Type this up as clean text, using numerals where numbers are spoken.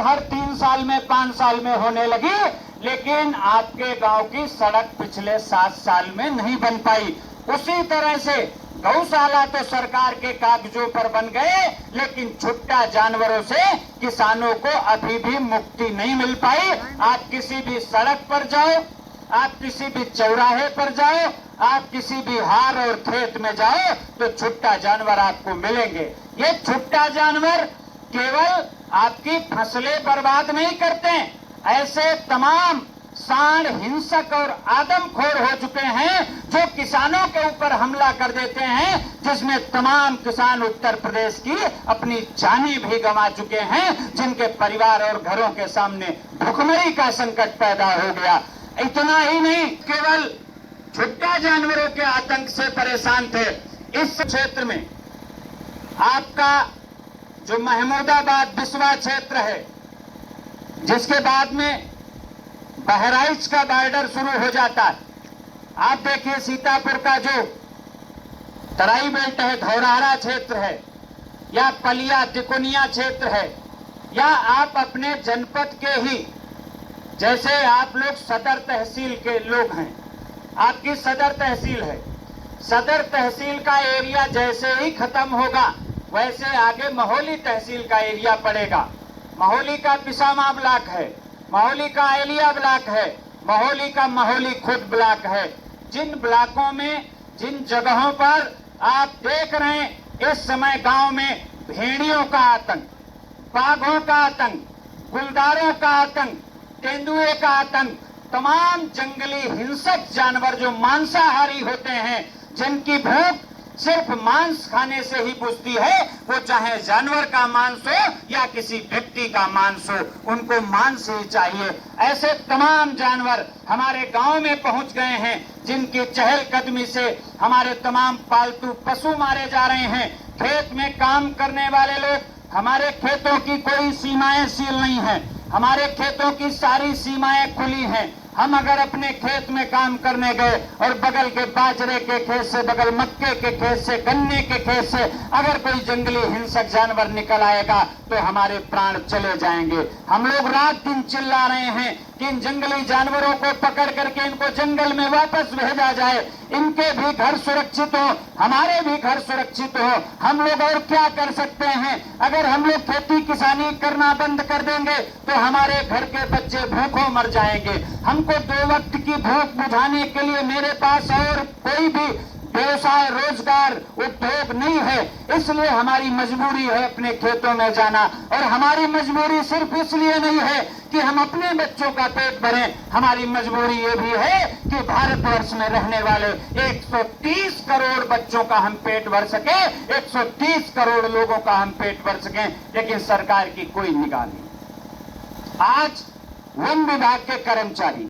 बात हर 3 साल में 5 साल में होने लगी, लेकिन आपके गांव की सड़क पिछले 7 साल में नहीं बन पाई। उसी तरह से गौशाला तो सरकार के कागजों पर बन गए, लेकिन छुट्टा जानवरों से किसानों को अभी भी मुक्ति नहीं मिल पाई। आप किसी भी सड़क पर जाओ, आप किसी भी चौराहे पर जाओ, आप किसी भी हार और खेत में जाओ तो छुट्टा जानवर आपको मिलेंगे। ये छुट्टा जानवर केवल आपकी फसलें बर्बाद नहीं करते, ऐसे तमाम सांड, हिंसक और आदमखोर हो चुके हैं जो किसानों के ऊपर हमला कर देते हैं, जिसमें तमाम किसान उत्तर प्रदेश की अपनी जानें भी गंवा चुके हैं, जिनके परिवार और घरों के सामने भुखमरी का संकट पैदा हो गया। इतना ही नहीं, केवल छुट्टा जानवरों के आतंक से परेशान थे। इस क्षेत्र में आपका जो महमूदाबाद बिस्वा क्षेत्र है, जिसके बाद में बहराइच का बॉर्डर शुरू हो जाता है। आप देखिए सीतापुर का जो तराई बेल्ट है, धौरहरा क्षेत्र है, या पलिया तिकोनिया क्षेत्र है, या आप अपने जनपद के ही, जैसे आप लोग सदर तहसील के लोग हैं, आपकी सदर तहसील है, सदर तहसील का एरिया जैसे ही खत्म होगा वैसे आगे महोली तहसील का एरिया पड़ेगा। महोली का पिसामा ब्लॉक है, महोली का एलिया ब्लॉक है, महोली का महोली खुद ब्लॉक है। जिन ब्लॉकों में, जिन जगहों पर आप देख रहे हैं इस समय गांव में भेड़ियों का आतंक, बाघों का आतंक, गुलदारों का आतंक, तेंदुए का आतंक, तमाम जंगली हिंसक जानवर जो मांसाहारी होते हैं, जिनकी भूख सिर्फ मांस खाने से ही बुझती है, वो चाहे जानवर का मांस हो या किसी व्यक्ति का मांस हो, उनको मांस ही चाहिए। ऐसे तमाम जानवर हमारे गांव में पहुंच गए हैं, जिनकी चहलकदमी से हमारे तमाम पालतू पशु मारे जा रहे हैं। खेत में काम करने वाले लोग, हमारे खेतों की कोई सीमाएं सील नहीं है, हमारे खेतों की सारी सीमाएं खुली हैं। हम अगर अपने खेत में काम करने गए और बगल के बाजरे के खेत से, बगल मक्के के खेत से, गन्ने के खेत से अगर कोई जंगली हिंसक जानवर निकल आएगा तो हमारे प्राण चले जाएंगे। हम लोग रात दिन चिल्ला रहे हैं कि इन जंगली जानवरों को पकड़ करके इनको जंगल में वापस भेजा जाए, इनके भी घर सुरक्षित हो, हमारे भी घर सुरक्षित हो। हम लोग और क्या कर सकते हैं? अगर हम लोग खेती किसानी करना बंद कर देंगे तो हमारे घर के बच्चे भूखों मर जाएंगे। हमको 2 वक्त की भूख बुझाने के लिए मेरे पास और कोई भी व्यवसाय, रोजगार, उद्योग नहीं है, इसलिए हमारी मजबूरी है अपने खेतों में जाना। और हमारी मजबूरी सिर्फ इसलिए नहीं है कि हम अपने बच्चों का पेट भरें, हमारी मजबूरी ये भी है कि भारतवर्ष में रहने वाले 130 करोड़ बच्चों का हम पेट भर सके, 130 करोड़ लोगों का हम पेट भर सकें, लेकिन सरकार की कोई निगाह नहीं। आज वन विभाग के कर्मचारी